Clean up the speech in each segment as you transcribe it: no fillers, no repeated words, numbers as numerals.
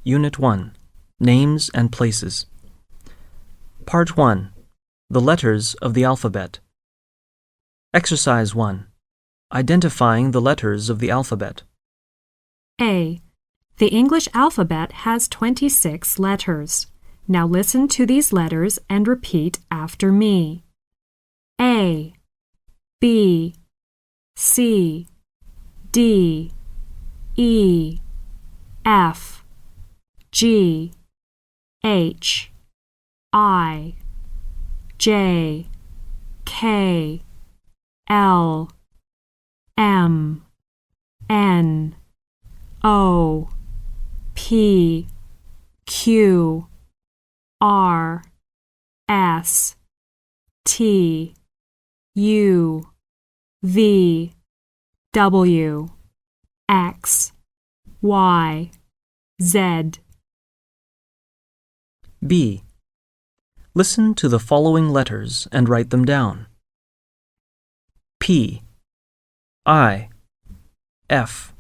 Unit 1, Names and Places. Part 1, The Letters of the Alphabet. Exercise 1, Identifying the letters of the alphabet. A. The English alphabet has 26 letters. Now listen to these letters and repeat after me. A, B, C, D, E, F, G, H, I, J, K, L, M, N, O, P, Q, R, S, T, U, V, W, X, Y, Z. B. Listen to the following letters and write them down. P, I, F,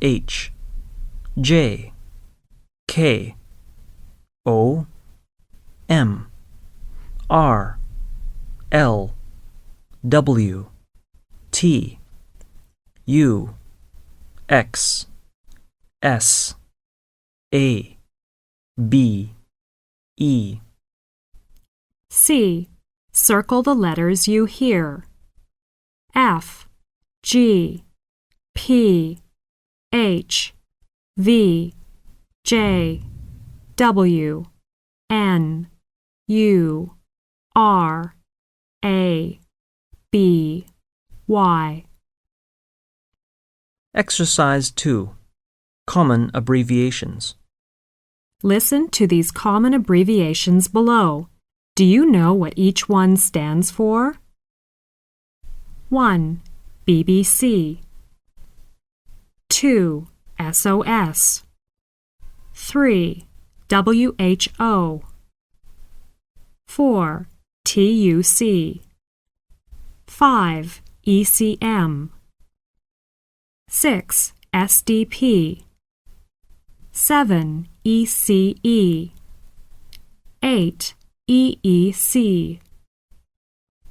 H, J, K, O, M, R, L, W, T, U, X, S, A, B, E. C. Circle the letters you hear. F, G, P, H, V, J, W, N, U, R, A, B, Y. Exercise 2, Common Abbreviations. Listen to these common abbreviations below. Do you know what each one stands for? 1. BBC. 2. SOS. 3. WHO. 4. TUC. 5. ECM. 6. SDP. 7. ECE. 8. EEC.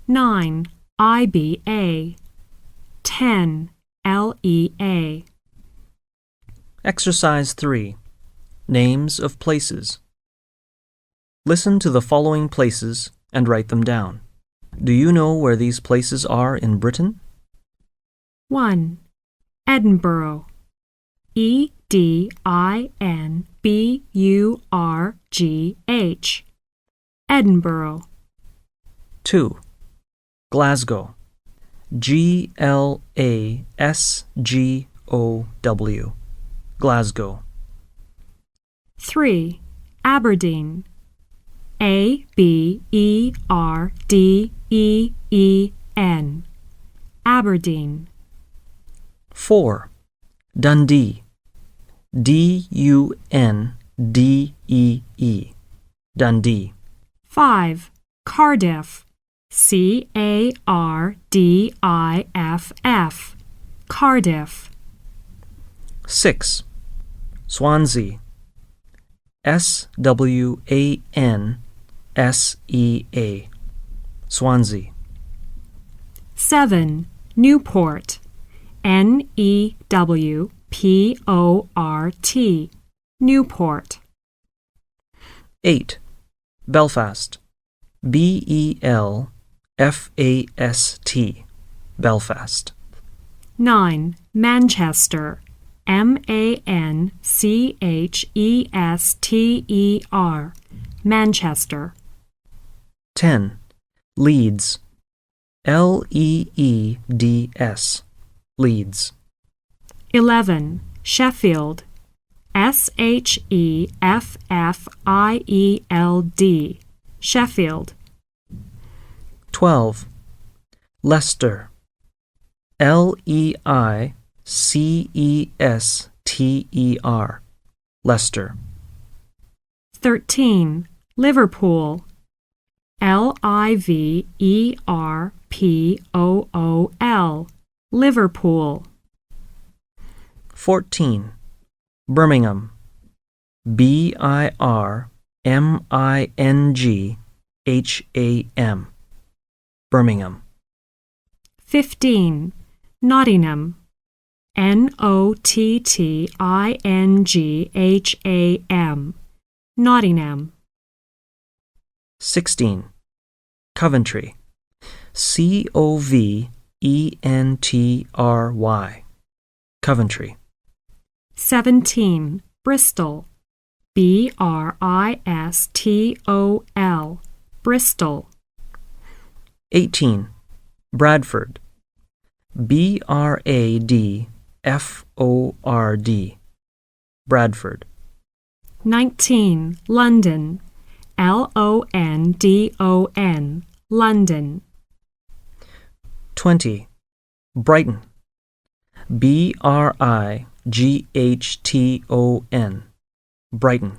9. IBA. 10. LEA. Exercise 3, Names of Places. Listen to the following places and write them down. Do you know where these places are in Britain? 1. Edinburgh. EDINBURGH. Edinburgh. 2. Glasgow. GLASGOW. Glasgow. 3. Aberdeen. ABERDEEN. Aberdeen. 4. Dundee. DUNDEE. Dundee. 5. Cardiff. CARDIFF. Cardiff. 6. Swansea. SWANSEA. Swansea. 7. Newport. NEWPORT. Newport. 8. Belfast. BELFAST. Belfast. 9. Manchester. MANCHESTER. Manchester. 10. Leeds. LEEDS. Leeds. 11. Sheffield. SHEFFIELD. Sheffield. 12. Leicester. LEICESTER. Leicester. 13. Liverpool. LIVERPOOL. Liverpool. 14. Birmingham. Birmingham. Birmingham. 15. Nottingham. Nottingham. Nottingham. 16. Coventry. Coventry. Coventry. 17. Bristol. Bristol. Bristol. 18. Bradford. Bradford. Bradford. 19. London. London. London. 20. Brighton. Brighton. Brighton.